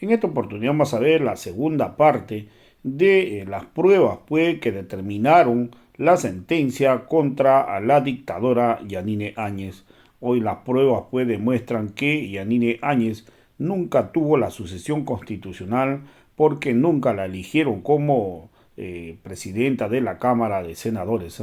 En esta oportunidad vamos a ver la segunda parte de las pruebas que determinaron la sentencia contra la dictadora Yanine Áñez. Hoy las pruebas demuestran que Yanine Áñez nunca tuvo la sucesión constitucional porque nunca la eligieron como presidenta de la Cámara de Senadores.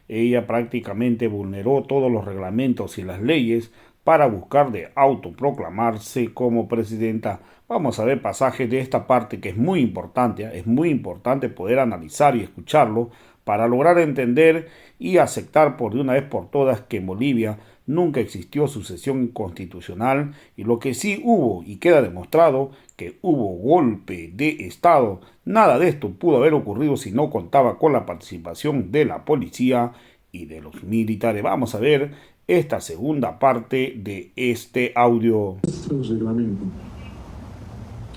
Ella prácticamente vulneró todos los reglamentos y las leyes para buscar de autoproclamarse como presidenta. Vamos a ver pasajes de esta parte que es muy importante poder analizar y escucharlo para lograr entender y aceptar por de una vez por todas que en Bolivia nunca existió sucesión constitucional y lo que sí hubo y queda demostrado que hubo golpe de Estado. Nada de esto pudo haber ocurrido si no contaba con la participación de la policía y de los militares. Vamos a ver esta segunda parte de este audio.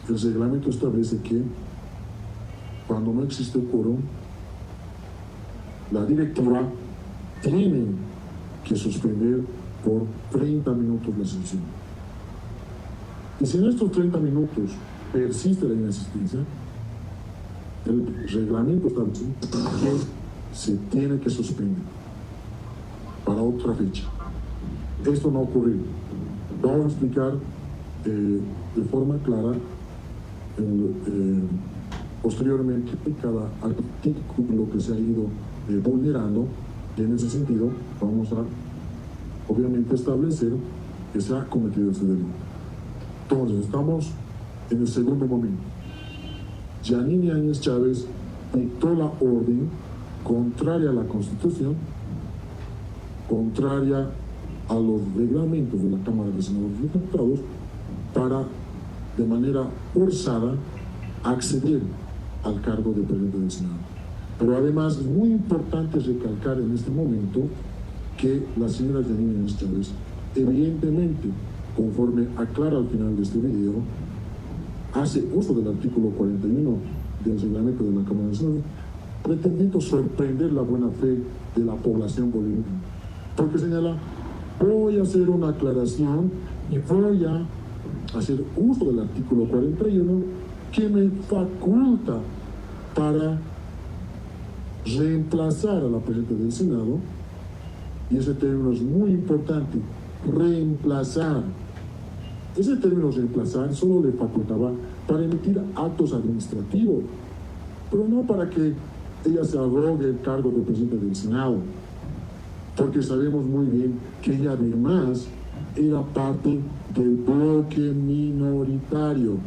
El reglamento establece que cuando no existe quórum, la directiva tiene que suspender por 30 minutos la sesión. Y si en estos 30 minutos persiste la inasistencia, el reglamento establece que se tiene que suspender para otra fecha. Esto no ha ocurrido. Vamos a explicar de forma clara posteriormente cada artículo que se ha ido vulnerando, y en ese sentido vamos a obviamente establecer que se ha cometido ese delito. Entonces estamos en el segundo momento. Yanine Áñez Chávez dictó la orden contraria a la Constitución, contraria a los reglamentos de la Cámara de Senadores y Diputados, para de manera forzada acceder al cargo de presidente del Senado. Pero además es muy importante recalcar en este momento que la señora Yanine Áñez Chávez, evidentemente, conforme aclara al final de este video, hace uso del artículo 41 del reglamento de la Cámara de Senadores, pretendiendo sorprender la buena fe de la población boliviana. Porque señala, voy a hacer una aclaración y voy a hacer uso del artículo 41 que me faculta para reemplazar a la presidenta del Senado, y ese término es muy importante, reemplazar. Ese término reemplazar solo le facultaba para emitir actos administrativos, pero no para que ella se arrogue el cargo de presidenta del Senado, porque sabemos muy bien que ella además era parte del bloque minoritario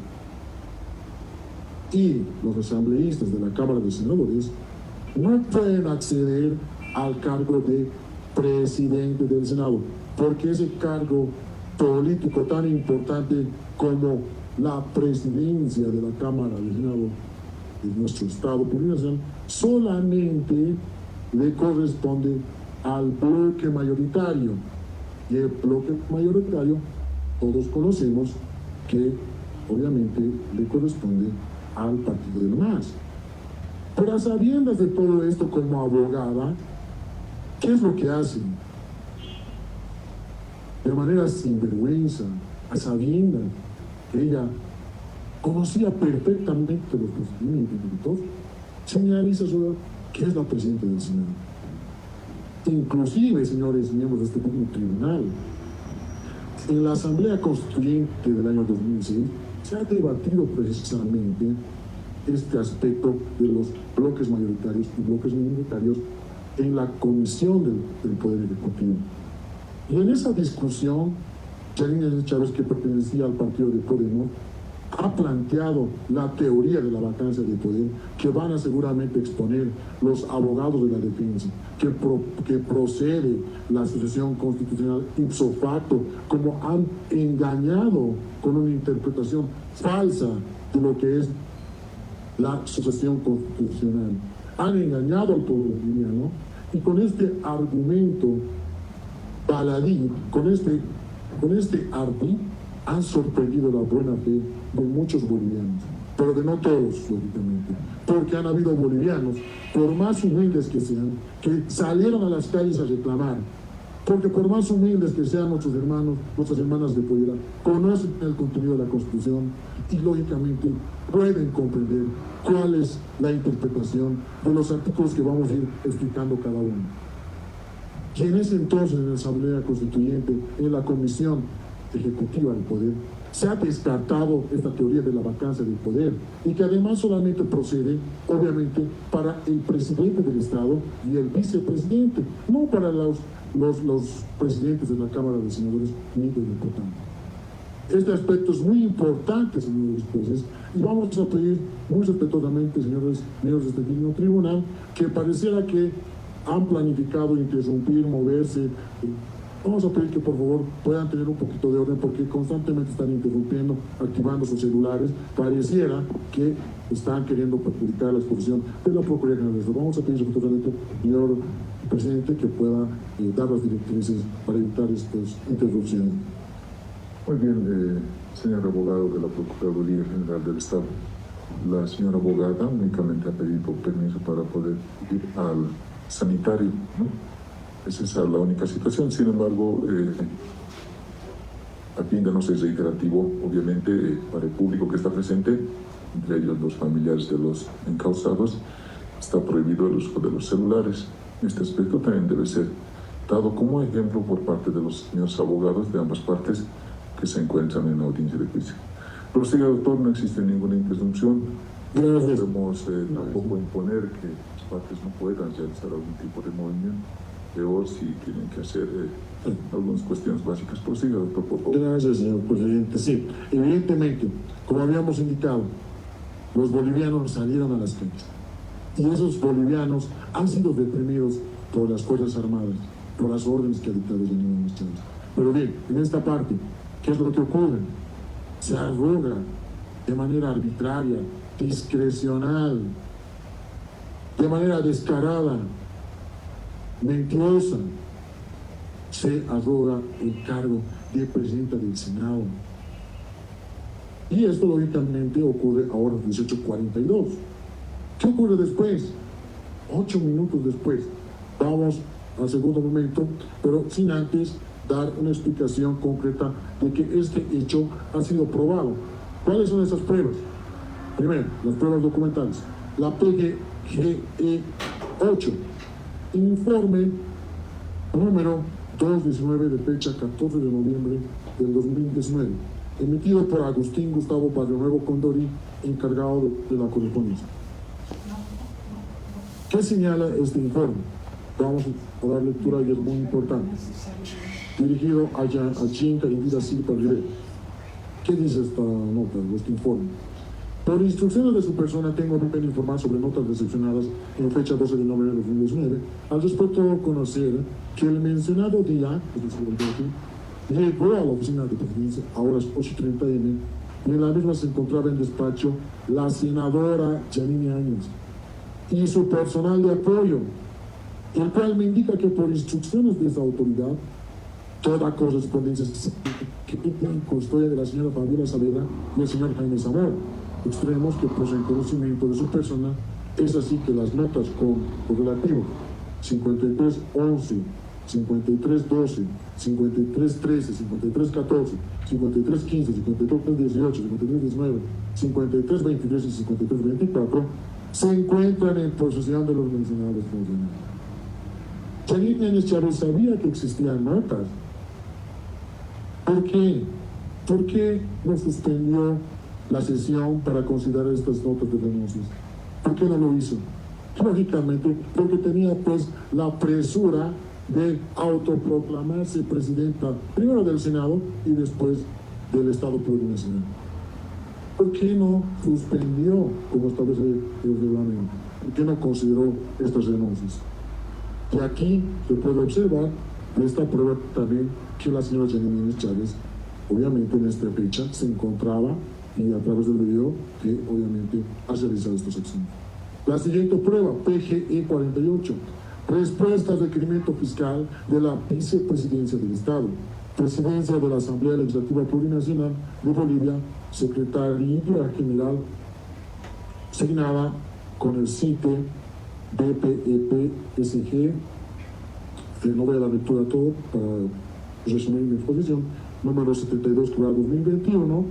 y los asambleístas de la Cámara de Senadores no pueden acceder al cargo de presidente del Senado, porque ese cargo político tan importante como la presidencia de la Cámara del Senado de nuestro Estado plurinacional solamente le corresponde al bloque mayoritario, y el bloque mayoritario todos conocemos que obviamente le corresponde al partido del MAS. Pero a sabiendas de todo esto, como abogada, ¿qué es lo que hace? De manera sinvergüenza, a sabiendas que ella conocía perfectamente los procedimientos, señaliza sobre que es la presidenta del Senado. Inclusive, señores miembros de este mismo tribunal, en la Asamblea Constituyente del año 2006 se ha debatido precisamente este aspecto de los bloques mayoritarios y bloques minoritarios en la Comisión del Poder Ejecutivo. Y en esa discusión, Yanine Áñez Chávez, que pertenecía al partido de Podemos, ha planteado la teoría de la vacancia de poder que van a seguramente exponer los abogados de la defensa, que procede la sucesión constitucional ipso facto, como han engañado con una interpretación falsa de lo que es la sucesión constitucional. Han engañado al pueblo boliviano y con este argumento baladí, con este ardid, han sorprendido la buena fe de muchos bolivianos, pero de no todos, lógicamente, porque han habido bolivianos, por más humildes que sean, que salieron a las calles a reclamar Porque por más humildes que sean nuestros hermanos, nuestras hermanas de pollera, conocen el contenido de la Constitución y lógicamente pueden comprender cuál es la interpretación de los artículos que vamos a ir explicando cada uno. Y en ese entonces, en la Asamblea Constituyente, en la Comisión Ejecutiva del Poder, se ha descartado esta teoría de la vacancia del poder y que además solamente procede, obviamente, para el presidente del Estado y el vicepresidente, no para los presidentes de la Cámara de Senadores ni de diputados. Este aspecto es muy importante, señores jueces, y vamos a pedir muy respetuosamente, señores miembros de este digno tribunal, que pareciera que han planificado interrumpir, moverse. Vamos a pedir que por favor puedan tener un poquito de orden porque constantemente están interrumpiendo, activando sus celulares. Pareciera que están queriendo perjudicar la exposición de la Procuraduría General del Estado. Vamos a pedir respetuosamente, señor presidente, que pueda dar las directrices para evitar estas interrupciones. Muy bien, señor abogado de la Procuraduría General del Estado. La señora abogada únicamente ha pedido permiso para poder ir al sanitario, ¿no? Esa es la única situación. Sin embargo, a fin de no ser reiterativo, obviamente, para el público que está presente, entre ellos los familiares de los encausados, está prohibido el uso de los celulares. Este aspecto también debe ser dado como ejemplo por parte de los señores abogados de ambas partes que se encuentran en la audiencia de juicio. Prosiga, doctor, no existe ninguna interrupción. No podemos tampoco imponer que las partes no puedan realizar algún tipo de movimiento. Peor si tienen que hacer algunas cuestiones básicas. Prosiga, doctor, por favor. Gracias, señor presidente. Sí, evidentemente, como habíamos indicado, los bolivianos salieron a las calles. Y esos bolivianos han sido deprimidos por las Fuerzas Armadas, por las órdenes que ha dictado el señor Chávez. Pero bien, en esta parte, ¿qué es lo que ocurre? Se arroga de manera arbitraria, discrecional, de manera descarada, mentirosa, se arroga el cargo de presidenta del Senado. Y esto lógicamente ocurre ahora a las 18:42. ¿Qué ocurre después? 8 minutos después. Vamos al segundo momento, pero sin antes dar una explicación concreta de que este hecho ha sido probado. ¿Cuáles son esas pruebas? Primero, las pruebas documentales. La PGE 8, informe número 219 de fecha 14 de noviembre del 2019, emitido por Agustín Gustavo Barrionuevo Condori, encargado de la correspondencia. ¿Qué señala este informe? Vamos a dar lectura y es muy importante. Dirigido a Chinca Indira Silva Rivera. ¿Qué dice esta nota, este informe? Por instrucciones de su persona, tengo que informar sobre notas recepcionadas en fecha 12 de noviembre de 2019. Al respecto, conocer que el mencionado día, es decir, el 20, llegó a la oficina de presidencia a horas 8:30 am y en la misma se encontraba en despacho la senadora Yanine Áñez y su personal de apoyo, el cual me indica que por instrucciones de esa autoridad, toda correspondencia que en custodia de la señora Fabiola Saavedra y el señor Jaime Zamora, extremos que poseen conocimiento de su persona. Es así que las notas con lo relativo 5311, 5312, 5313, 5314, 5315, 5318, 5319, 5323 y 5324 se encuentran en posesión de los mencionados funcionarios. Yanine Áñez Chávez sabía que existían notas. ¿Por qué? ¿Por qué no suspendió la sesión para considerar estas notas de denuncias? ¿Por qué no lo hizo? Lógicamente, porque tenía pues la presura de autoproclamarse presidenta, primero del Senado y después del Estado Plurinacional. ¿Por qué no suspendió, como establece el reglamento? ¿Por qué no consideró estas denuncias? Y aquí se puede observar de esta prueba también que la señora Yanine Áñez Chávez, obviamente en esta fecha, se encontraba y a través del video que obviamente ha realizado estas acciones. La siguiente prueba, PGE 48, respuesta al requerimiento fiscal de la vicepresidencia del Estado, presidencia de la Asamblea Legislativa Plurinacional de Bolivia, Secretaría General, signada con el CITE BPEP SG no voy a dar lectura a todo para resumir mi exposición. Número 72/2021,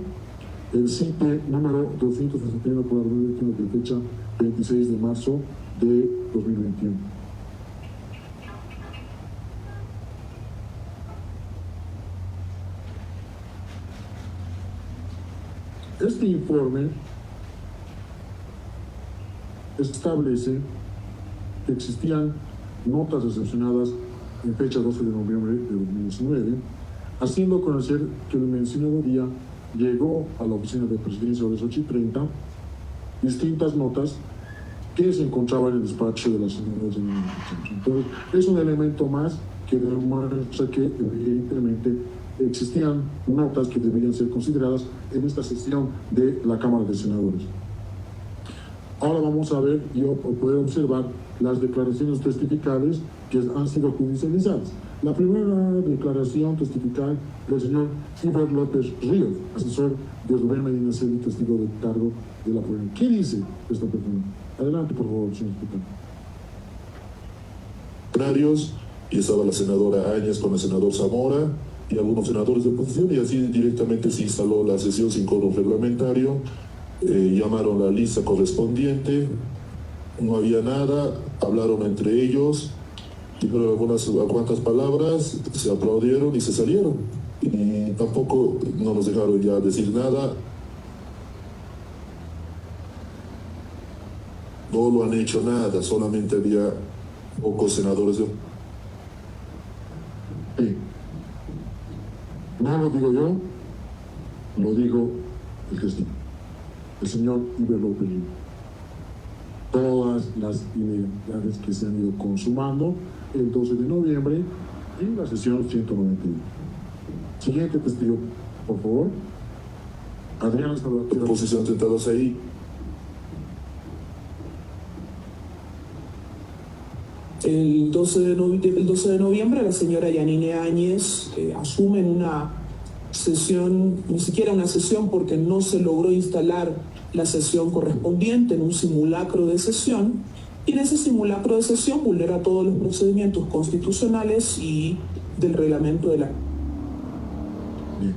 el CITE número 261/2021 de fecha 26 de marzo de 2021. Este informe establece que existían notas recepcionadas en fecha 12 de noviembre de 2019, haciendo conocer que el mencionado día llegó a la oficina de presidencia de las 8:30 distintas notas que se encontraban en el despacho de las señoras de la. Entonces, es un elemento más que demuestra que evidentemente existían notas que deberían ser consideradas en esta sesión de la Cámara de Senadores. Ahora vamos a ver y poder observar las declaraciones testificales que han sido judicializadas. La primera declaración testifical del señor Iber López Ríos, asesor de Rubén Medina Celi, testigo de cargo de la prueba. ¿Qué dice esta persona? Adelante, por favor, señor secretario. Y estaba la senadora Áñez con el senador Zamora y algunos senadores de oposición, y así directamente se instaló la sesión sin quórum reglamentario. Llamaron la lista correspondiente, no había nada, hablaron entre ellos, dijeron algunas cuantas palabras, se aplaudieron y se salieron. Y tampoco no nos dejaron ya decir nada. No lo han hecho nada, solamente había pocos senadores de... Sí. No lo digo yo, lo digo el testigo, el señor Iber López Ríos. Todas las ilegalidades que se han ido consumando el 12 de noviembre en la sesión 191. Siguiente testigo, por favor. Adrián Salvatierra. Oposición sentados ahí. El 12 de noviembre la señora Yanine Áñez asume en una sesión, ni siquiera una sesión porque no se logró instalar la sesión correspondiente, en un simulacro de sesión, y en ese simulacro de sesión vulnera todos los procedimientos constitucionales y del reglamento de la... Bien.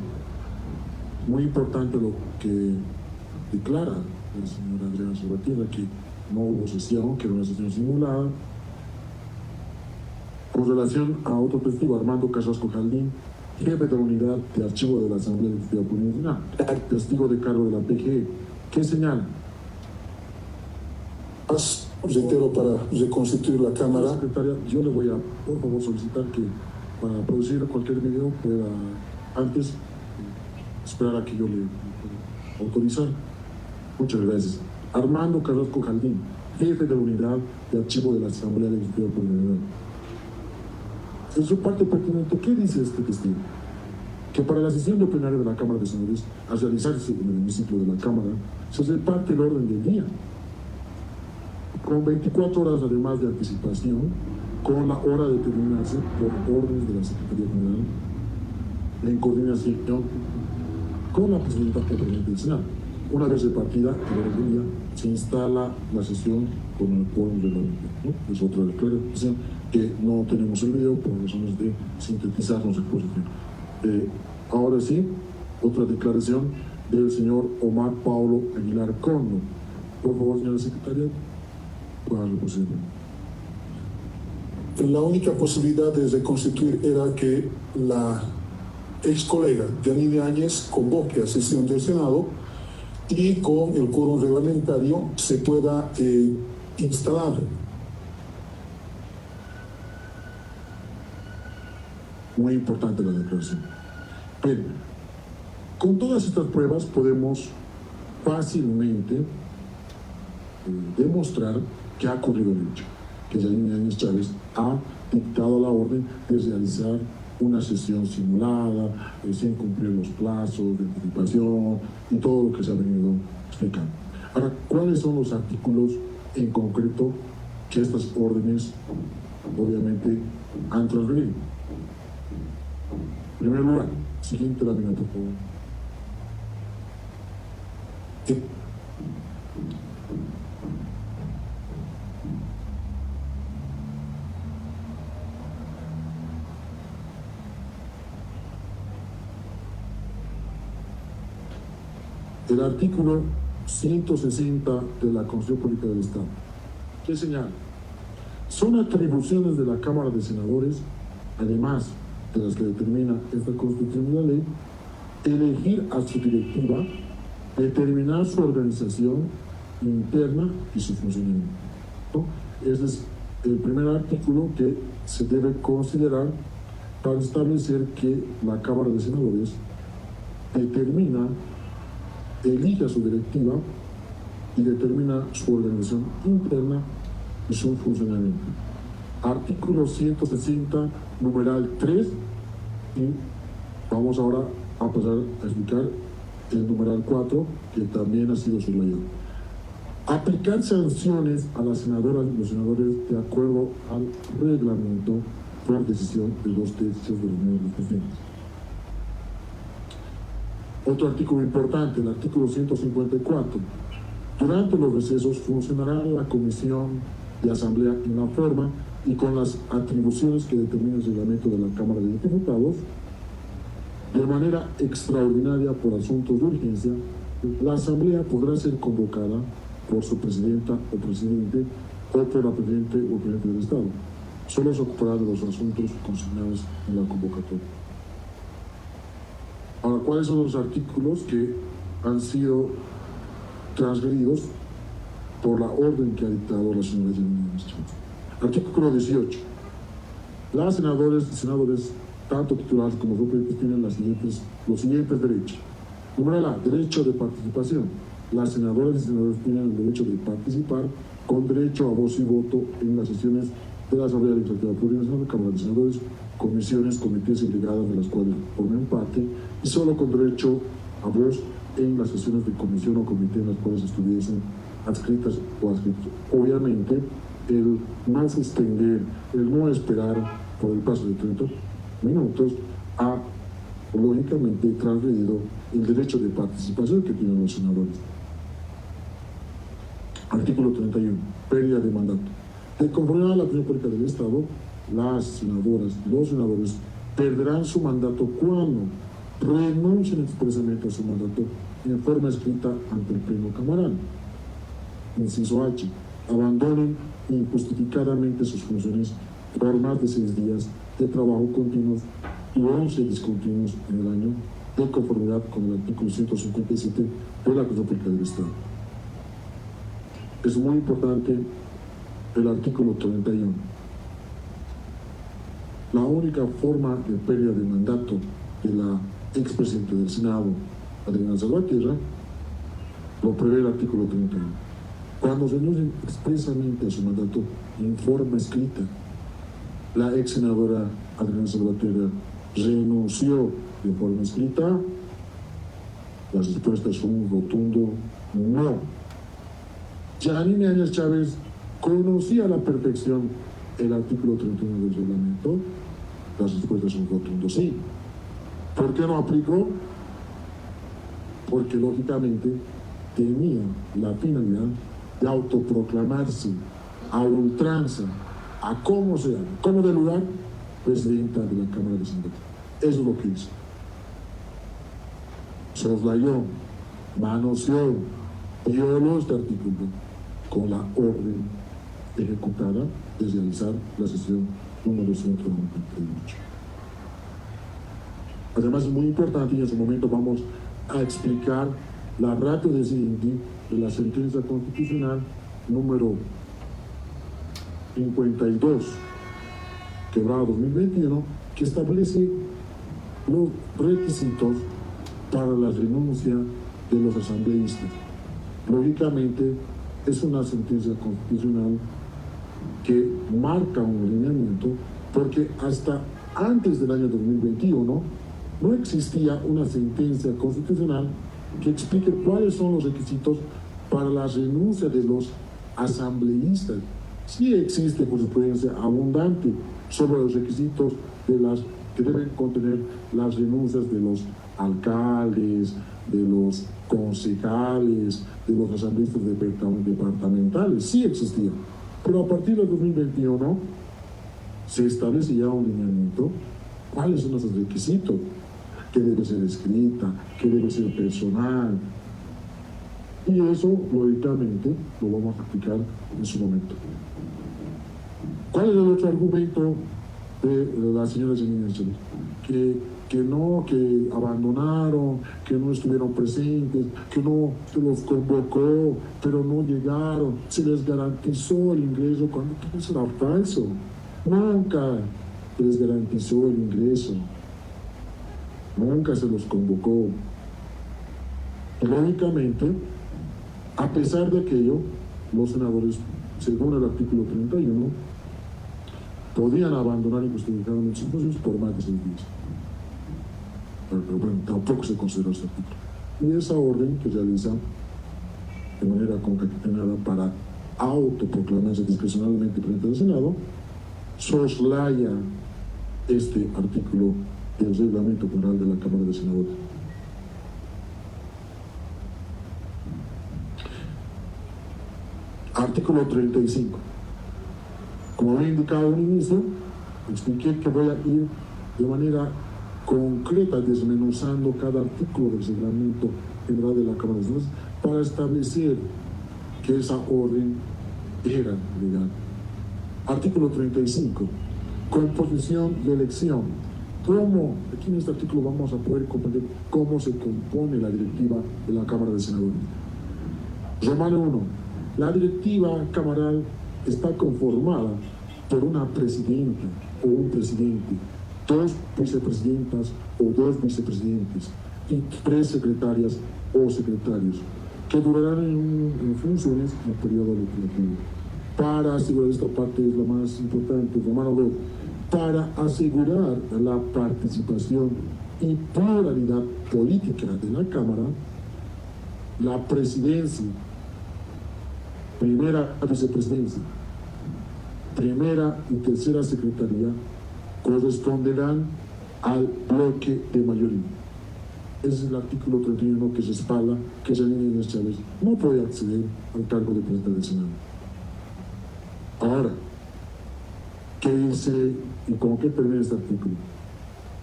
Muy importante lo que declara el señor Adrián Salvatierra, que no hubo sesión, que era una sesión simulada. Con relación a otro testigo, Armando Carrasco Jaldín, jefe de la unidad de archivo de la Asamblea Legislativa Plurinacional, testigo de cargo de la PGE, ¿qué señala? Reitero, para reconstituir la Cámara. Secretaria, yo le voy a, por favor, solicitar que para producir cualquier video pueda antes esperar a que yo le pueda autorizar. Muchas gracias. Armando Carrasco Jaldín, jefe de la unidad de archivo de la Asamblea Legislativa Plurinacional. En su parte pertinente, ¿qué dice este testigo? Que para la sesión de plenaria de la Cámara de Senadores, al realizarse en el hemiciclo de la Cámara, se reparte el orden del día, con 24 horas además de anticipación, con la hora de terminarse por órdenes de la Secretaría General, en coordinación con la presidenta del Senado. Una vez repartida el orden del día, se instala la sesión con el quórum reglamentario, ¿no? Es otra declaración que no tenemos el video por razones de sintetizar nuestra exposición. Ahora sí, otra declaración del señor Omar Paulo Aguilar Condo. Por favor, señora secretaria, pueda reproducir. La única posibilidad de reconstituir era que la ex colega Yanine Áñez convoque a sesión del Senado y con el quórum reglamentario se pueda instalar. Muy importante la declaración. Bien, con todas estas pruebas podemos fácilmente demostrar que ha ocurrido el hecho, que Yanine Áñez Chávez ha dictado la orden de realizar una sesión simulada, sin cumplir los plazos de anticipación y todo lo que se ha venido explicando. Ahora, ¿cuáles son los artículos en concreto que estas órdenes obviamente han transgredido? En primer lugar, siguiente lámina, por favor. el artículo 160 de la Constitución Política del Estado, que señala: son atribuciones de la Cámara de Senadores, además de las que determina esta Constitución y la ley, elegir a su directiva, determinar su organización interna y su funcionamiento, ¿no? Ese es el primer artículo que se debe considerar para establecer que la Cámara de Senadores determina, elige a su directiva y determina su organización interna y su funcionamiento. Artículo 160, numeral 3, y vamos ahora a pasar a explicar el numeral 4, que también ha sido subrayado. Aplicar sanciones a las senadoras y los senadores de acuerdo al reglamento por decisión de 2/3 de los miembros presentes. Otro artículo importante, el artículo 154. Durante los recesos funcionará la comisión de asamblea en la forma y con las atribuciones que determina el reglamento de la Cámara de Diputados. De manera extraordinaria por asuntos de urgencia, la asamblea podrá ser convocada por su presidenta o presidente o por la presidente o presidente del Estado. Solo se ocupará de los asuntos consignados en la convocatoria. Ahora, ¿cuáles son los artículos que han sido transgredidos por la orden que ha dictado la señora Yanine Áñez? Artículo 18. Las senadoras y senadores, tanto titulares como suplentes, tienen los siguientes derechos. Número A, derecho de participación. Las senadoras y senadores tienen el derecho de participar con derecho a voz y voto en las sesiones de la Asamblea Legislativa Plurinacional, Cámara de Senadores, comisiones, comités y brigadas de las cuales forman parte, y solo con derecho a voz en las sesiones de comisión o comité en las cuales estuviesen adscritas o adscritos. Obviamente, el no suspender, el no esperar por el paso de 30 minutos ha, lógicamente, transgredido el derecho de participación que tienen los senadores. Artículo 31. Pérdida de mandato. De conformidad a la opinión pública del Estado, las senadoras y los senadores perderán su mandato cuando renuncien expresamente a su mandato en forma escrita ante el Pleno Cameral. Inciso H. Abandonen injustificadamente sus funciones por más de 6 días de trabajo continuos y 11 discontinuos en el año, de conformidad con el artículo 157 de la Constitución Política del Estado. Es muy importante el artículo 31. La única forma de pérdida de mandato de la expresidenta del Senado, Adriana Salvatierra, lo prevé el artículo 31. Cuando renuncien expresamente a su mandato en forma escrita, la ex senadora Adriana Salvatierra renunció de forma escrita, las respuestas son un rotundo no. Yanine Áñez Chávez conocía a la perfección el artículo 31 del reglamento, las respuestas son rotundos sí. ¿Por qué no aplicó? Porque lógicamente tenía la finalidad de autoproclamarse a ultranza, a como sea, como de lugar, presidenta de la Cámara de Senadores. Eso es lo que hizo. Soslayó, manoseó, violó este artículo con la orden ejecutada de realizar la sesión número 198. Además es muy importante, y en su momento vamos a explicar la ratio decidente de la sentencia constitucional número 52, quebrada 2021, que establece los requisitos para la renuncia de los asambleístas. Lógicamente, es una sentencia constitucional que marca un lineamiento, porque hasta antes del año 2021 no existía una sentencia constitucional que explique cuáles son los requisitos para la renuncia de los asambleístas. Sí existe jurisprudencia abundante sobre los requisitos de las que deben contener las renuncias de los alcaldes, de los concejales, de los asambleístas departamentales. Sí existía. Pero a partir del 2021 se establece ya un lineamiento. ¿Cuáles son esos requisitos? ¿Qué debe ser escrita? ¿Qué debe ser personal? Y eso, lógicamente, lo vamos a aplicar en su momento. ¿Cuál es el otro argumento de la señora Janine Áñez? Que abandonaron, que no estuvieron presentes, que no se los convocó, pero no llegaron, se les garantizó el ingreso, cuando todo eso era falso. Nunca se les garantizó el ingreso, nunca se los convocó. Y lógicamente, a pesar de aquello, los senadores, según el artículo 31, podían abandonar y justificaron los simposios por más de 6 días. Pero bueno, tampoco se consideró este artículo. Y esa orden que realiza de manera concatenada para autoproclamarse discrecionalmente frente al Senado, soslaya este artículo del reglamento general de la Cámara de Senadores. Artículo 35. Como había indicado al inicio, expliqué que voy a ir de manera concreta desmenuzando cada artículo del reglamento general de la Cámara de Senadores para establecer que esa orden era legal. Artículo 35. Composición y elección. Aquí en este artículo vamos a poder comprender cómo se compone la directiva de la Cámara de Senadores. Romano 1. La directiva camaral está conformada por una presidenta o un presidente, 2 vicepresidentas o 2 vicepresidentes y 3 secretarias o secretarios que durarán en funciones en el periodo legislativo. Para asegurar, esta parte es la más importante, Romano 2, para asegurar la participación y pluralidad política de la Cámara, la presidencia, primera vicepresidencia, primera y tercera secretaría corresponderán al bloque de mayoría. Ese es el artículo 31 que respalda que Janine Áñez Chávez no puede acceder al cargo de presidenta del Senado. Ahora, ¿qué dice y con qué termina este artículo?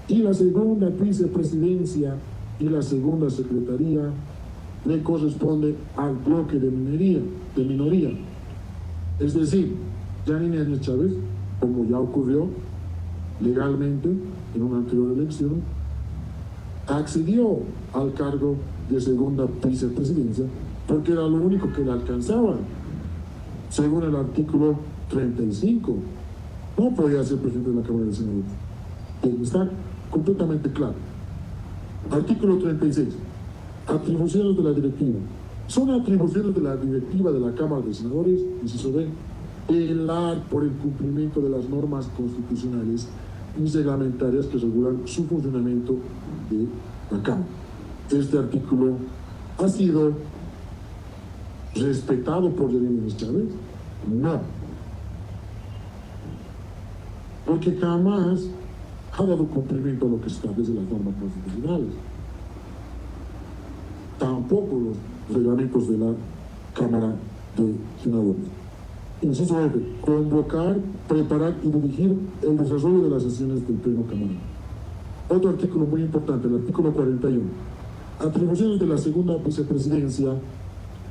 Y la segunda vicepresidencia y la segunda secretaría le corresponde al bloque de minoría. Es decir, Janine Áñez Chávez, como ya ocurrió legalmente en una anterior elección, accedió al cargo de segunda vicepresidencia porque era lo único que le alcanzaba. Según el artículo 35, no podía ser presidente de la Cámara de Senadores. Está completamente claro. Artículo 36. Atribuciones de la directiva. Son atribuciones de la directiva de la Cámara de Senadores, inciso B, velar por el cumplimiento de las normas constitucionales y reglamentarias que regulan su funcionamiento de la Cámara. Este artículo ha sido respetado por Janine Áñez Chávez. No, porque jamás ha dado cumplimiento a lo que establece las normas constitucionales. Tampoco los reglamentos de la Cámara de Senadores. Inciso F. Convocar, preparar y dirigir el desarrollo de las sesiones del Pleno Camaral. Otro artículo muy importante, el artículo 41. Atribuciones de la segunda vicepresidencia,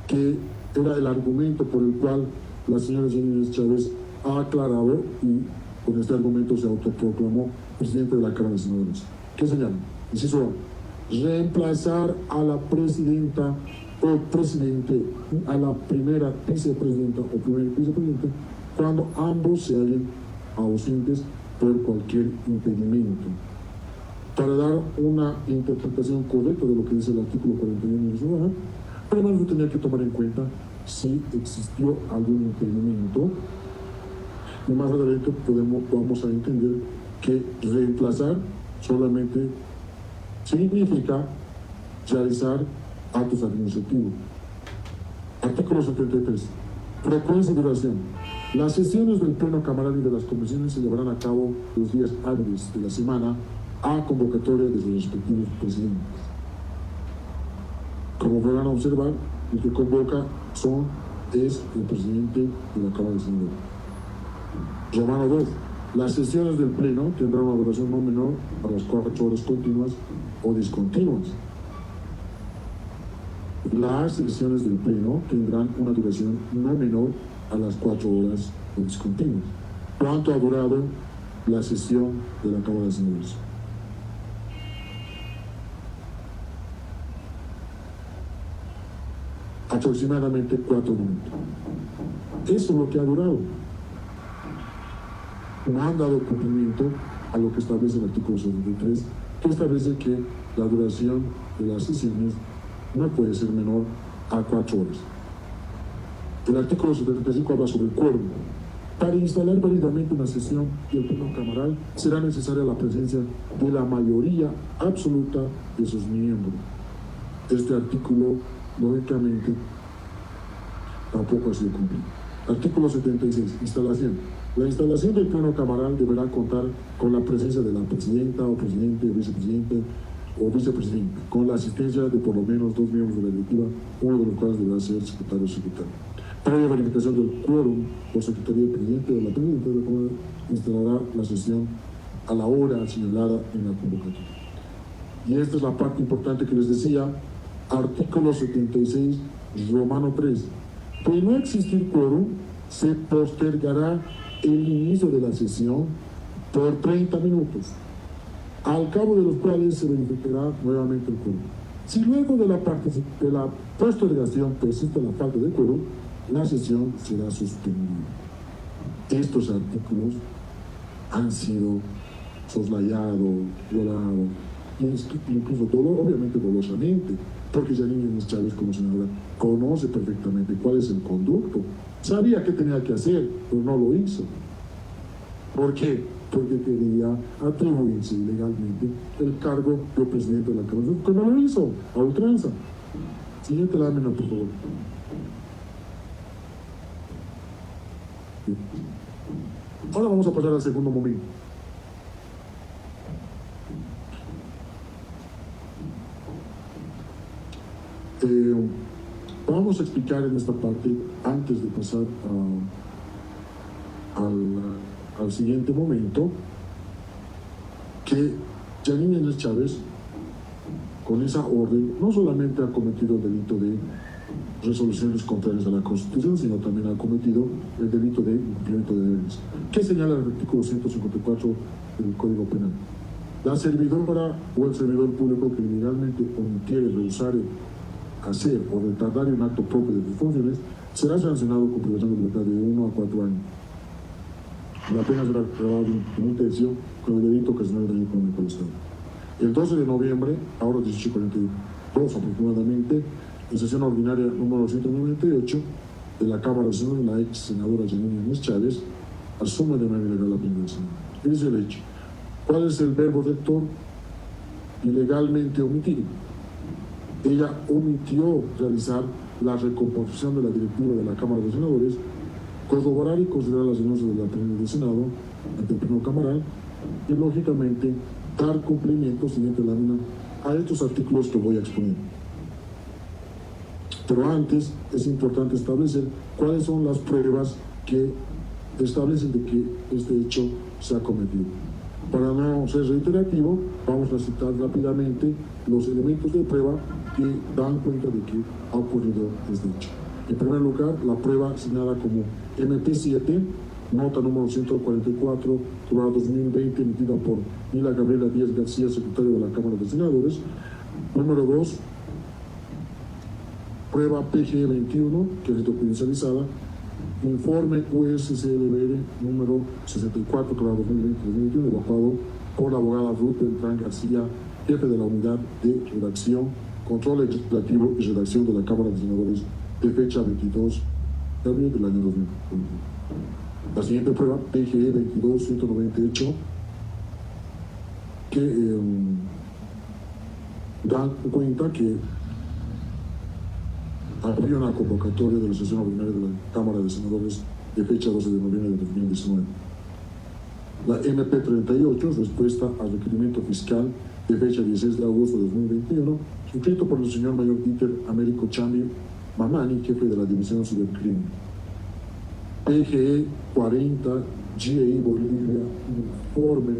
que era el argumento por el cual la señora Janine Áñez Chávez ha aclarado y con este argumento se autoproclamó presidente de la Cámara de Senadores. ¿Qué señala? Inciso A. Reemplazar a la presidenta o presidente, a la primera vicepresidenta o primer vicepresidente, cuando ambos se hallen ausentes por cualquier impedimento. Para dar una interpretación correcta de lo que dice el artículo 41 de su primero se tenía que tomar en cuenta si existió algún impedimento. Y más adelante vamos a entender que reemplazar solamente significa realizar actos administrativos. Artículo 73. Frecuencia y duración. Las sesiones del Pleno Camaral y de las comisiones se llevarán a cabo los días hábiles de la semana a convocatoria de sus respectivos presidentes. Como podrán observar, el que convoca es el presidente de la Cámara de Senadores. Romano 2. Las sesiones del Pleno tendrán una duración no menor a las 4 horas continuas o discontinuas. Las sesiones del Pleno tendrán una duración no menor a las 4 horas discontinuas. ¿Cuánto ha durado la sesión de la Cámara de Senadores? Aproximadamente 4 minutos. Eso es lo que ha durado. No han dado cumplimiento a lo que establece el artículo 73, que establece que la duración de las sesiones no puede ser menor a 4 horas. El artículo 75 habla sobre el quórum. Para instalar válidamente una sesión del Pleno Camaral será necesaria la presencia de la mayoría absoluta de sus miembros. Este artículo, lógicamente, tampoco ha sido cumplido. Artículo 76. Instalación. La instalación del Pleno Camaral deberá contar con la presencia de la presidenta o presidente, vicepresidente o vicepresidente, con la asistencia de por lo menos 2 miembros de la directiva, uno de los cuales deberá ser secretario o secretaria. Previa verificación del quórum por secretaría del presidente o la presidenta de la Cámara, instalará la sesión a la hora señalada en la convocatoria. Y esta es la parte importante que les decía, artículo 76, Romano 3. Por no existir quórum, se postergará el inicio de la sesión por 30 minutos, al cabo de los cuales se verificará nuevamente el quórum. Si luego de la postergación persiste la falta de quórum, la sesión será suspendida. Estos artículos han sido soslayados, violados, incluso todo, obviamente, dolosamente, porque Yanine Áñez Chávez, como senadora, conoce perfectamente cuál es el conducto. Sabía qué tenía que hacer, pero no lo hizo. ¿Por qué? Porque quería atribuirse ilegalmente el cargo de presidente de la Cámara, que no lo hizo, a ultranza. Siguiente lámina, por favor. Ahora vamos a pasar al segundo momento. Vamos a explicar en esta parte, antes de pasar al siguiente momento, que Yanine Áñez Chávez, con esa orden, no solamente ha cometido el delito de resoluciones contrarias a la Constitución, sino también ha cometido el delito de incumplimiento de deberes. ¿Qué señala el artículo 154 del Código Penal? La servidora o el servidor público que ilegalmente omitiere, rehusare hacer o retardar un acto propio de sus funciones será sancionado con privación de libertad de 1 a 4 años. La pena será grabada en un tercio con el delito ocasional del daño económico del Estado. El 12 de noviembre, ahora 18:42 aproximadamente, en sesión ordinaria número 198 de la Cámara de Senadores, la ex senadora Yanine Áñez Chávez asume de manera ilegal la presidencia. ¿Qué dice el hecho? ¿Cuál es el verbo rector? Ilegalmente omitir. Ella omitió realizar la recomposición de la directiva de la Cámara de Senadores, corroborar y considerar las denuncias de la plenaria del Senado ante el Pleno Camaral y, lógicamente, dar cumplimiento, siguiente lámina, a estos artículos que voy a exponer. Pero antes es importante establecer cuáles son las pruebas que establecen de que este hecho se ha cometido. Para no ser reiterativo, vamos a citar rápidamente los elementos de prueba que dan cuenta de que ha ocurrido este hecho. En primer lugar, la prueba asignada como MP7, nota número 144, 2020, emitida por Nila Gabriela Díaz García, secretaria de la Cámara de Senadores. Número 2, prueba PGE 21, que es judicializada, informe USCLBR número 64, 2020-2021, evacuado por la abogada Ruth Beltrán García, jefe de la unidad de redacción, control legislativo y redacción de la Cámara de Senadores, de fecha 22 de abril del año 2021. La siguiente prueba, PGE 22-198, que da cuenta que había una convocatoria de la sesión ordinaria de la Cámara de Senadores de fecha 12 de noviembre de 2019. La MP38, respuesta al requerimiento fiscal de fecha 16 de agosto de 2021, suscrito por el señor mayor Dieter Américo Chami Mamani, jefe de la División Cibercrimen. PGE 40, GEI Bolivia, informe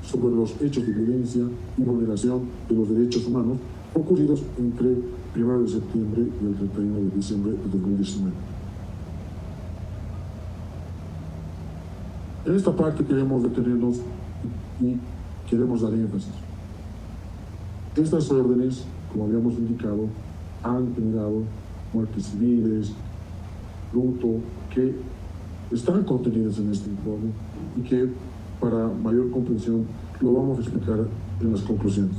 sobre los hechos de violencia y vulneración de los derechos humanos ocurridos entre 1 de septiembre y el 31 de diciembre de 2019. En esta parte queremos detenernos y queremos dar énfasis. Estas órdenes, como habíamos indicado, han generado muertes civiles, luto, que están contenidas en este informe y que, para mayor comprensión, lo vamos a explicar en las conclusiones.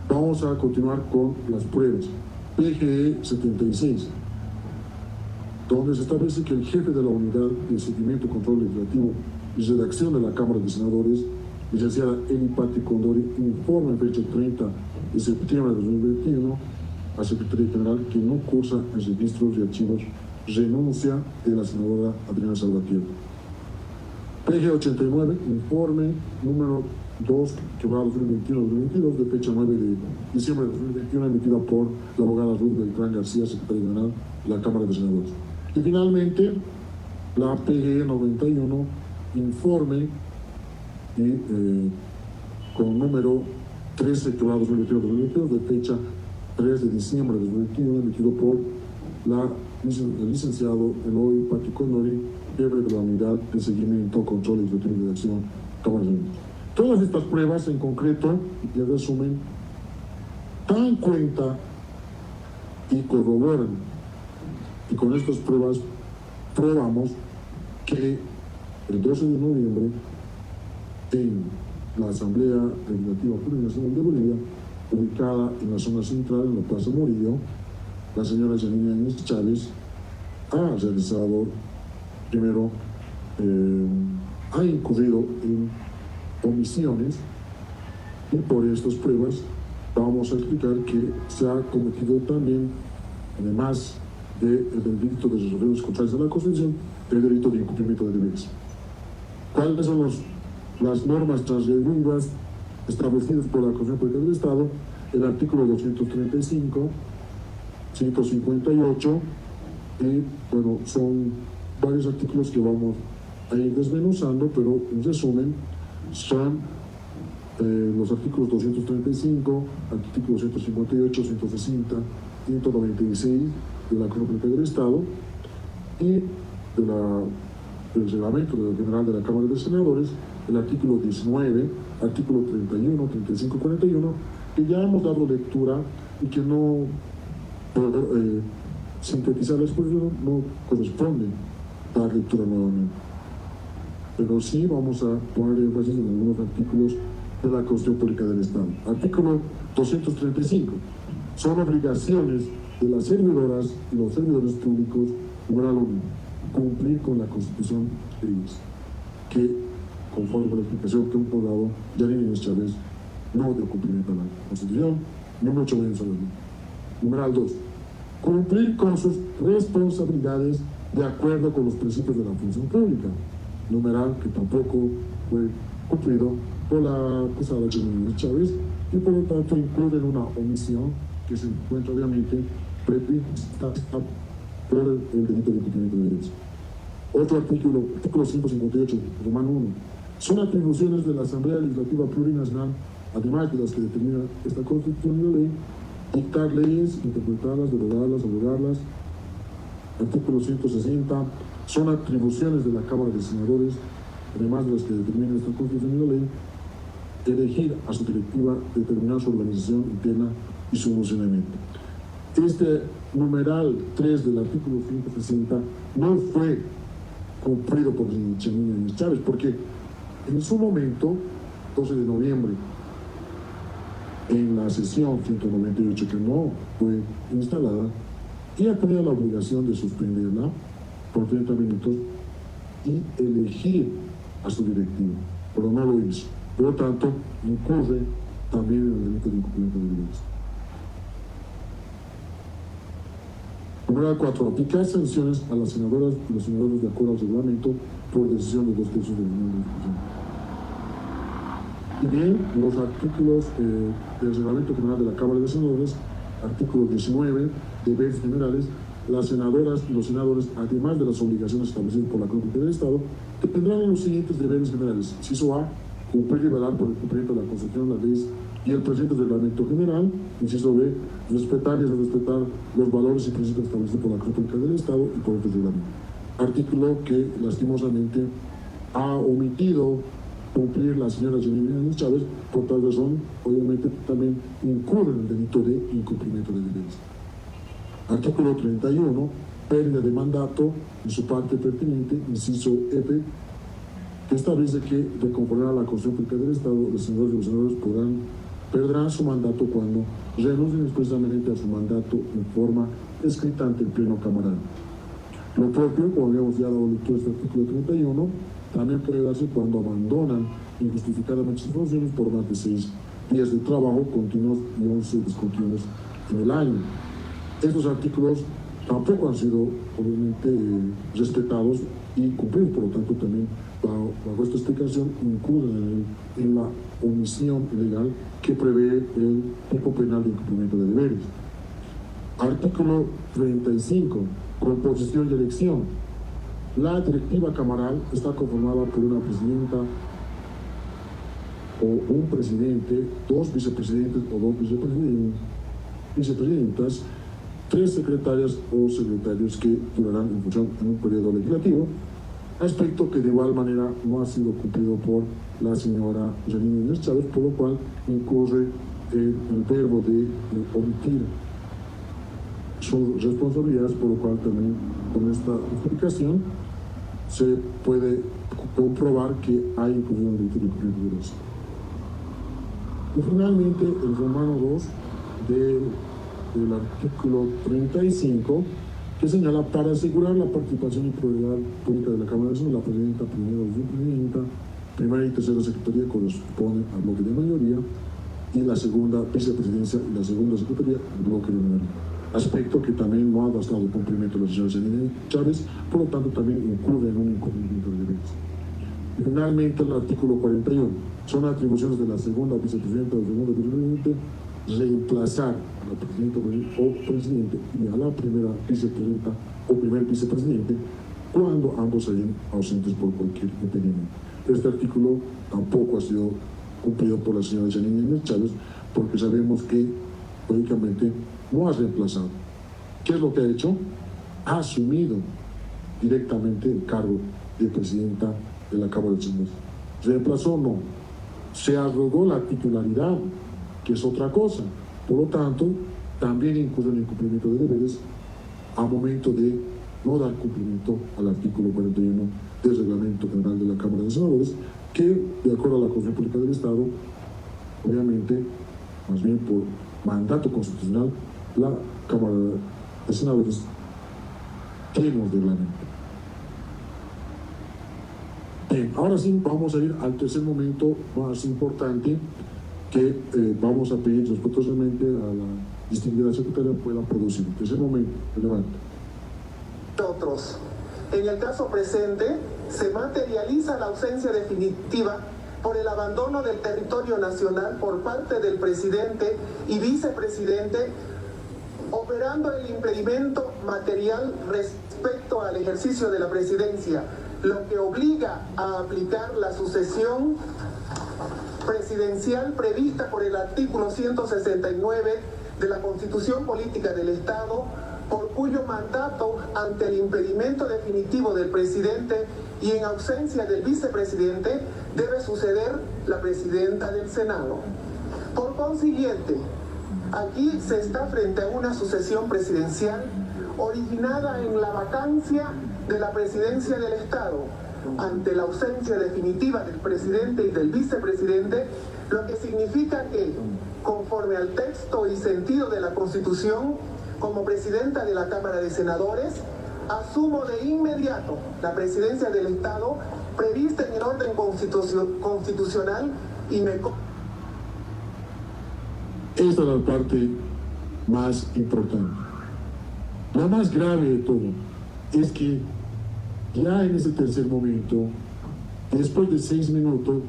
Vamos a continuar con las pruebas. PGE 76, donde se establece que el jefe de la Unidad de Seguimiento y Control Legislativo y Redacción de la Cámara de Senadores, licenciada Ely Patti Condori, informa en fecha 30 de septiembre de 2021 a Secretaría General que no cursa en registros y archivos renuncia de la senadora Adriana Salvatierra. PG 89, informe número 2/2021-2022 de fecha 9 de diciembre de 2021, emitida por la abogada Ruth Beltrán García, secretaria general de la Cámara de Senadores. Y finalmente, la PG 91, informe con número 13/2021-2022 de fecha 3 de diciembre de 2021, emitido por el licenciado Eloy Patti Condori, jefe de la Unidad de Seguimiento, Control Legislativo y Redacción, Cámara de Senadores. Todas estas pruebas en concreto, y en resumen, dan cuenta y corroboran, y con estas pruebas probamos que el 12 de noviembre en la Asamblea Legislativa Plurinacional de Bolivia, ubicada en la zona central, en la Plaza Murillo, la señora Yanine Áñez Chávez ha realizado, primero, ha incurrido en omisiones, y por estas pruebas vamos a explicar que se ha cometido también, además del delito de resoluciones contrarias a la Constitución, el delito de incumplimiento de deberes. ¿Cuáles son las normas transgresivas establecidas por la Constitución Política del Estado? El artículo 235, 158, y bueno, son varios artículos que vamos a ir desmenuzando, pero en resumen son los artículos 235, artículos 158, 160, 196 de la Constitución Política del Estado y del reglamento general de la Cámara de Senadores, el artículo 19, artículo 31, 35 y 41, que ya hemos dado lectura y que no, por sintetizar la exposición, no corresponde dar lectura nuevamente. Pero sí vamos a poner énfasis en algunos artículos de la Constitución Política del Estado. Artículo 235. Son obligaciones de las servidoras y los servidores públicos, numeral 1, cumplir con la Constitución de ellos, que, conforme con la explicación que hemos dado, Yanine Áñez Chávez no dio cumplimiento a la Constitución, ni mucho menos a la ley. Numeral 2. Cumplir con sus responsabilidades de acuerdo con los principios de la función pública. Numeral que tampoco fue cumplido por la acusada Yanine Áñez Chávez y por lo tanto incluye una omisión que se encuentra obviamente prevista por el delito de incumplimiento de derechos. Otro artículo 158, Romano 1. Son atribuciones de la Asamblea Legislativa Plurinacional, además de las que determina esta Constitución y la ley, dictar leyes, interpretarlas, derogarlas, abrogarlas. Artículo 160. Son atribuciones de la Cámara de Senadores, además de las que determina esta Constitución y la ley, elegir a su directiva, determinar su organización interna y su funcionamiento. Este numeral 3 del artículo 160 no fue cumplido por Yanine Áñez Chávez, porque en su momento, 12 de noviembre, en la sesión 198 que no fue instalada, ella tenía la obligación de suspenderla por 30 minutos y elegir a su directivo, pero no lo hizo. Por lo tanto, incurre también en el delito de incumplimiento de derechos. Numeral 4. Aplicar sanciones a las senadoras y los senadores de acuerdo al reglamento por decisión de 2/3 de la Unión de Discusión. Y bien, los artículos del reglamento general de la Cámara de Senadores, artículo 19, deberes generales, las senadoras y los senadores, además de las obligaciones establecidas por la Constitución del Estado, tendrán los siguientes deberes generales. Inciso A, cumplir y velar por el cumplimiento de la Constitución, las leyes y el presente reglamento general, inciso B, respetar y respetar los valores y principios establecidos por la República del Estado y por este reglamento. Artículo que lastimosamente ha omitido cumplir la señora Yanine Chávez, por tal razón, obviamente también incurre en el delito de incumplimiento de deberes. Artículo 31, pérdida de mandato en su parte pertinente, inciso F, que establece que, de conformidad a la Constitución Política del Estado, los senadores y los senadores perderán su mandato cuando renuncien expresamente a su mandato en forma escrita ante el Pleno Cameral. Lo propio, como habíamos ya dado lectura a este artículo 31, también puede darse cuando abandonan injustificadamente sus funciones por más de 6 días de trabajo continuos y 11 discontinuos en el año. Estos artículos tampoco han sido, obviamente, respetados y cumplidos, por lo tanto, también bajo esta explicación incurren en la omisión legal que prevé el tipo penal de incumplimiento de deberes. Artículo 35. Composición y elección. La directiva camaral está conformada por una presidenta o un presidente, 2 vicepresidentes o 2 vicepresidentas, 3 secretarias o secretarios que durarán en función en un periodo legislativo, aspecto que de igual manera no ha sido cumplido por la señora Yanine Chávez, por lo cual incurre el verbo de omitir sus responsabilidades, por lo cual también con esta explicación se puede comprobar que hay inclusión de incumplimiento. Y finalmente el romano 2 del artículo 35, que señala: para asegurar la participación y pluralidad pública de la Cámara de Senadores, la presidenta, primera vicepresidenta, primera y tercera secretaría corresponde al bloque de mayoría, y la segunda vicepresidencia y la segunda secretaría al bloque de minoría. Aspecto que también no ha bastado cumplimiento de la señora Yanine Chávez, por lo tanto también incurre en un incumplimiento de deberes. Y finalmente el artículo 41, son atribuciones de la segunda vicepresidenta o segundo vicepresidente reemplazar a la presidenta o presidente y a la primera vicepresidenta o primer vicepresidente cuando ambos hayan ausentes por cualquier impedimento. Este artículo tampoco ha sido cumplido por la señora Yanine Chávez, porque sabemos que lógicamente no ha reemplazado. ¿Qué es lo que ha hecho? Ha asumido directamente el cargo de presidenta de la Cámara de Senadores. ¿Reemplazó? No. Se arrogó la titularidad, que es otra cosa. Por lo tanto, también incurre en el cumplimiento de deberes a momento de no dar cumplimiento al artículo 41 del Reglamento General de la Cámara de Senadores, que, de acuerdo a la Constitución Política del Estado, obviamente, más bien por mandato constitucional, la Cámara de Senadores tiene un reglamento. Bien, ahora sí vamos a ir al tercer momento más importante que vamos a pedir respetuosamente a la distinguida secretaria pueda producir. Tercer momento, relevante. Otros. En el caso presente, se materializa la ausencia definitiva por el abandono del territorio nacional por parte del presidente y vicepresidente, operando el impedimento material respecto al ejercicio de la presidencia, lo que obliga a aplicar la sucesión presidencial prevista por el artículo 169 de la Constitución Política del Estado, por cuyo mandato, ante el impedimento definitivo del presidente y en ausencia del vicepresidente, debe suceder la presidenta del Senado. Por consiguiente, aquí se está frente a una sucesión presidencial originada en la vacancia de la presidencia del Estado, ante la ausencia definitiva del presidente y del vicepresidente, lo que significa que, conforme al texto y sentido de la Constitución, como presidenta de la Cámara de Senadores, asumo de inmediato la presidencia del Estado prevista en el orden constitucional y me... Esta es la parte más importante. La más grave de todo es que ya en ese tercer momento, después de 6 minutos,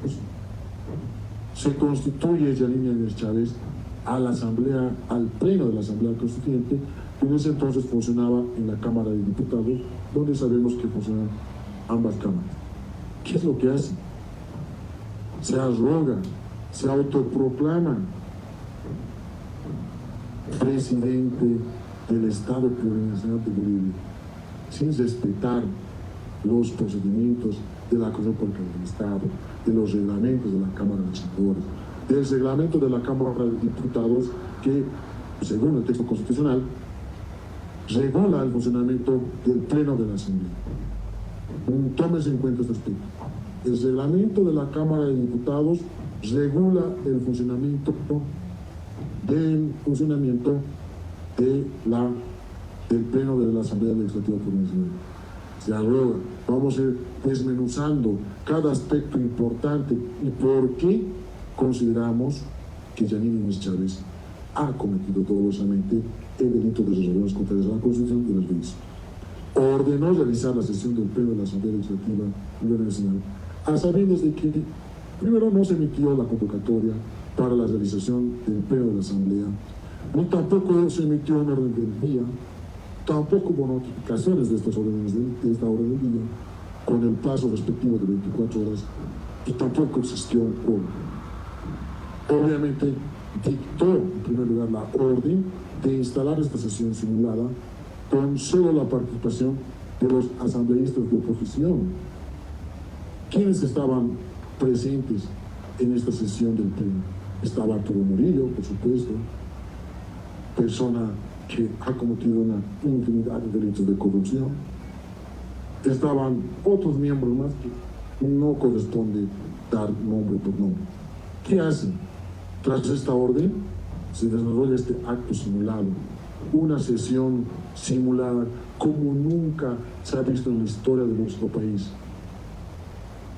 se constituye Yanine Chávez a la Asamblea, al Pleno de la Asamblea Constituyente, que en ese entonces funcionaba en la Cámara de Diputados, donde sabemos que funcionan ambas cámaras. ¿Qué es lo que hace? Se arroga, se autoproclama presidente del Estado Plurinacional de Bolivia, sin respetar los procedimientos de la Constitución Política del Estado, de los reglamentos de la Cámara de Senadores, del reglamento de la Cámara de Diputados que, según el texto constitucional, regula el funcionamiento del Pleno de la Asamblea. Tómese en cuenta este aspecto. El reglamento de la Cámara de Diputados regula el funcionamiento del Pleno de la Asamblea Legislativa Plurinacional. Se ahora vamos a ir desmenuzando cada aspecto importante y por qué consideramos que Yanine Áñez Chávez ha cometido dolorosamente el delito de resoluciones contrarias a la Constitución y las leyes. Ordenó realizar la sesión del Pleno de la Asamblea Legislativa Plurinacional a sabiendas de que primero no se emitió la convocatoria para la realización del Pleno de la Asamblea, ni tampoco se emitió un orden del día, tampoco hubo notificaciones de estas órdenes de esta orden del día con el plazo respectivo de 24 horas y tampoco existió un quórum. Obviamente dictó en primer lugar la orden de instalar esta sesión simulada con solo la participación de los asambleístas de oposición. ¿Quiénes estaban presentes en esta sesión del Pleno? Estaba Arturo Murillo, por supuesto, persona que ha cometido una infinidad de delitos de corrupción. Estaban otros miembros más que no corresponde dar nombre por nombre. ¿Qué hacen? Tras esta orden se desarrolla este acto simulado, una sesión simulada como nunca se ha visto en la historia de nuestro país.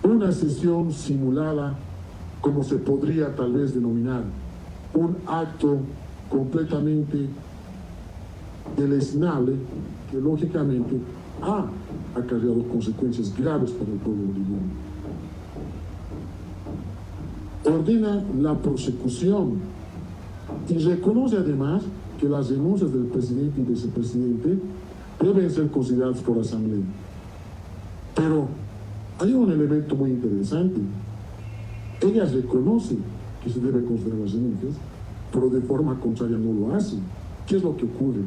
Una sesión simulada como se podría tal vez denominar un acto completamente deleznable que lógicamente ha acarreado consecuencias graves para el pueblo boliviano. Ordena la prosecución y reconoce además que las renuncias del presidente y vicepresidente deben ser consideradas por la Asamblea. Pero hay un elemento muy interesante. Ella reconoce que se debe considerar las renuncias, pero de forma contraria no lo hace. ¿Qué es lo que ocurre?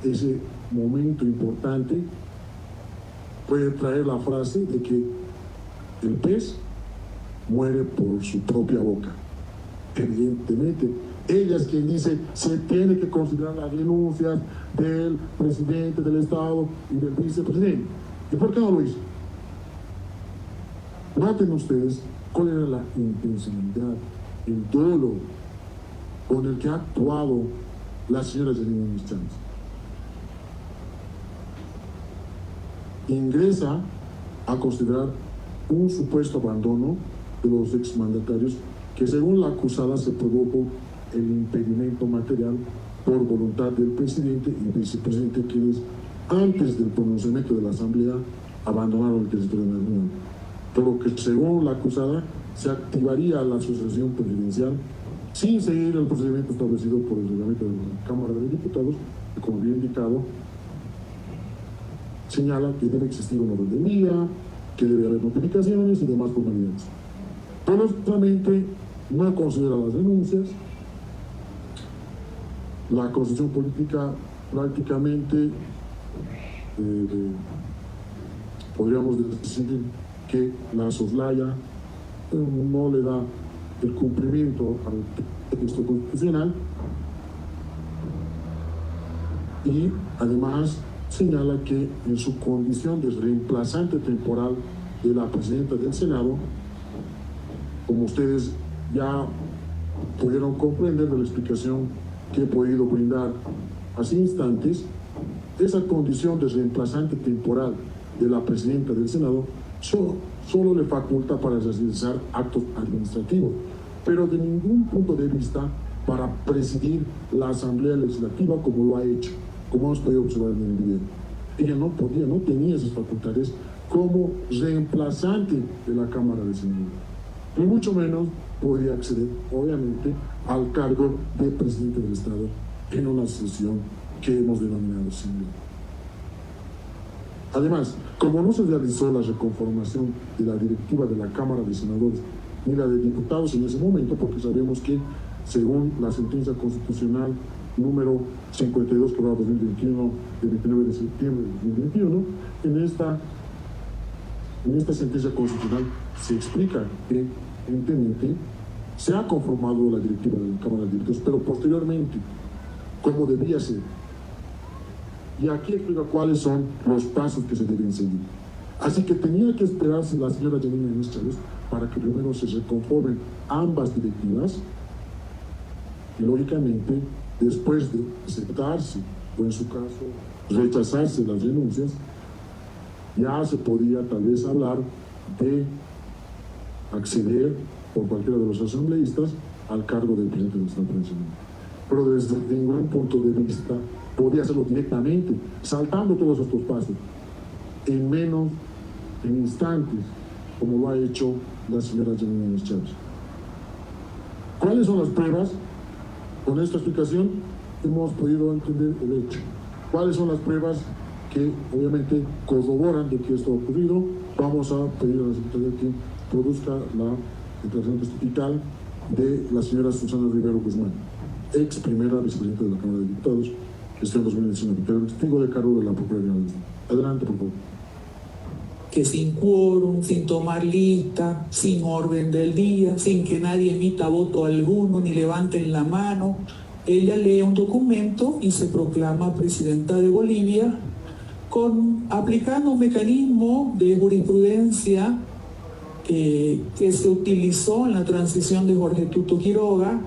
Ese momento importante puede traer la frase de que el pez muere por su propia boca. Evidentemente, ella es quien dice se tiene que considerar las renuncias del presidente del Estado y del vicepresidente. ¿Y por qué no lo hizo? Noten ustedes cuál era la intencionalidad, el dolo con el que ha actuado la señora Yanine Áñez Chávez. Ingresa a considerar un supuesto abandono de los exmandatarios que, según la acusada, se produjo el impedimento material por voluntad del presidente y vicepresidente, quienes antes del pronunciamiento de la Asamblea abandonaron el territorio nacional, por lo que, según la acusada, se activaría la sucesión presidencial sin seguir el procedimiento establecido por el reglamento de la Cámara de Diputados, que, como bien indicado, señala que debe existir un orden del día, que debe haber notificaciones y demás formalidades. Pero solamente no considera las denuncias. La Constitución Política prácticamente podríamos decir que la soslaya, no le da el cumplimiento al texto constitucional y además señala que en su condición de reemplazante temporal de la presidenta del Senado, como ustedes ya pudieron comprender de la explicación que he podido brindar hace instantes, esa condición de reemplazante temporal de la presidenta del Senado solo le faculta para realizar actos administrativos, pero de ningún punto de vista para presidir la Asamblea Legislativa como lo ha hecho, como hemos podido observar en el video. Ella no tenía esas facultades como reemplazante de la Cámara de Senadores, y mucho menos podría acceder, obviamente, al cargo de presidente del Estado en una sesión que hemos denominado Asamblea. Además, como no se realizó la reconformación de la directiva de la Cámara de Senadores ni la de Diputados en ese momento, porque sabemos que según la sentencia constitucional número 52/2021 de 29 de septiembre de 2021. En esta sentencia constitucional se explica que, evidentemente, se ha conformado la directiva de la Cámara de Diputados, pero posteriormente, como debía ser. Y aquí explica cuáles son los pasos que se deben seguir. Así que tenía que esperarse la señora Yanine Áñez Chávez para que primero se reconformen ambas directivas y, lógicamente, después de aceptarse, o en su caso, rechazarse las renuncias, ya se podía tal vez hablar de acceder por cualquiera de los asambleístas al cargo del presidente del Estado Nacional. Pero desde ningún punto de vista podía hacerlo directamente, saltando todos estos pasos, en instantes, como lo ha hecho la señora Yanine Áñez Chávez. ¿Cuáles son las pruebas? Con esta explicación hemos podido entender el hecho. ¿Cuáles son las pruebas que obviamente corroboran de que esto ha ocurrido? Vamos a pedir a la Secretaría que produzca la declaración testifical de la señora Susana Rivero Guzmán, ex primera vicepresidenta de la Cámara de Diputados, gestión 2019, pero testigo de cargo de la Procuraduría del Estado. Adelante, por favor. Que sin quórum, sin tomar lista, sin orden del día, sin que nadie emita voto alguno ni levanten la mano, ella lee un documento y se proclama presidenta de Bolivia, aplicando un mecanismo de jurisprudencia que se utilizó en la transición de Jorge Tuto Quiroga,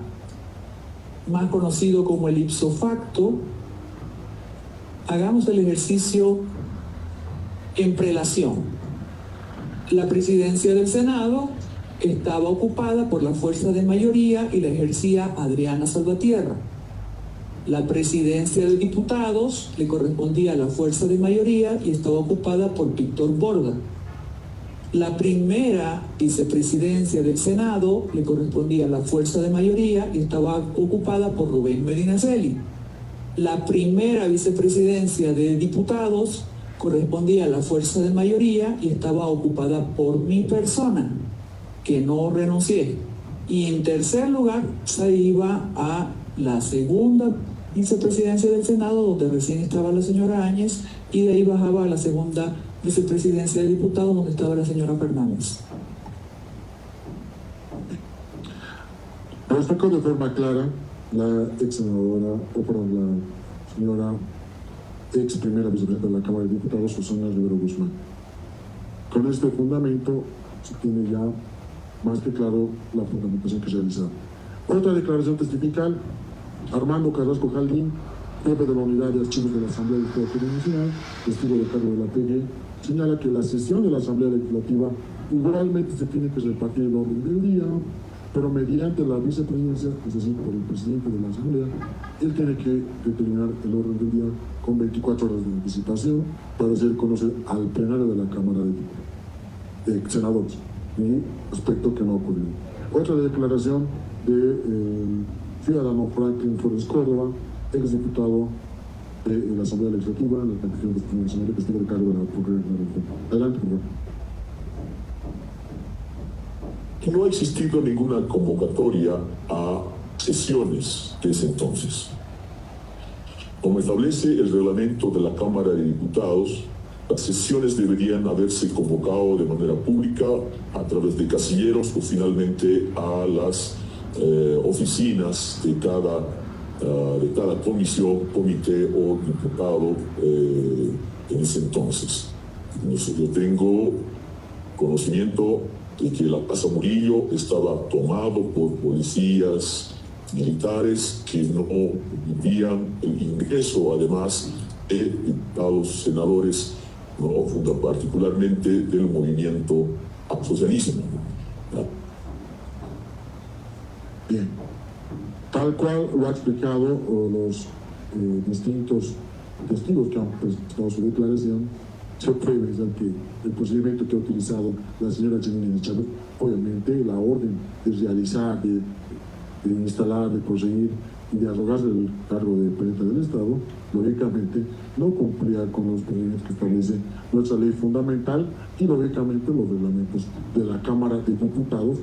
más conocido como el ipso facto. Hagamos el ejercicio en prelación. La presidencia del Senado estaba ocupada por la fuerza de mayoría y la ejercía Adriana Salvatierra. La presidencia de diputados le correspondía a la fuerza de mayoría y estaba ocupada por Víctor Borda. La primera vicepresidencia del Senado le correspondía a la fuerza de mayoría y estaba ocupada por Rubén Medinaceli. La primera vicepresidencia de diputados correspondía a la fuerza de mayoría y estaba ocupada por mi persona, que no renuncié. Y en tercer lugar se iba a la segunda vicepresidencia del Senado, donde recién estaba la señora Áñez, y de ahí bajaba a la segunda vicepresidencia de diputados, donde estaba la señora Fernández. Lo explicó de forma clara la ex senadora, la señora ex primera vicepresidenta de la Cámara de Diputados, Susana Rivero Guzmán. Con este fundamento se tiene ya más que claro la fundamentación que se realizaba. Otra declaración testifical: Armando Carrasco Jaldín, jefe de la Unidad de Archivos de la Asamblea Legislativa Nacional, testigo de cargo de la PG, señala que la sesión de la Asamblea Legislativa igualmente se tiene que repartir el orden del día, pero mediante la vicepresidencia, es decir, por el presidente de la Asamblea, él tiene que determinar el orden del día con 24 horas de anticipación para hacer conocer al plenario de la Cámara de Senadores, y aspecto que no ocurrió. Otra declaración de ciudadano Franklin Flores Córdoba, ex diputado de la Asamblea Legislativa, en la Comisión de Nacional, que estuvo de cargo de la Procuraduría del Estado. Adelante, por favor. No ha existido ninguna convocatoria a sesiones desde entonces. Como establece el reglamento de la Cámara de Diputados, las sesiones deberían haberse convocado de manera pública a través de casilleros o finalmente a las oficinas de cada comisión, comité o diputado en ese entonces. Yo tengo conocimiento de que la Casa Murillo estaba tomado por policías militares que no permitían el ingreso, además, de diputados, senadores, ¿no?, particularmente del movimiento al socialismo. Bien, tal cual lo ha explicado los distintos testigos que han prestado su declaración, se puede pensar que el procedimiento que ha utilizado la señora Yanine Áñez Chávez, obviamente la orden de realizar, de instalar, de proseguir y de arrogarse el cargo de presidenta del Estado, lógicamente no cumplía con los procedimientos que establece nuestra ley fundamental y lógicamente los reglamentos de la Cámara de Diputados,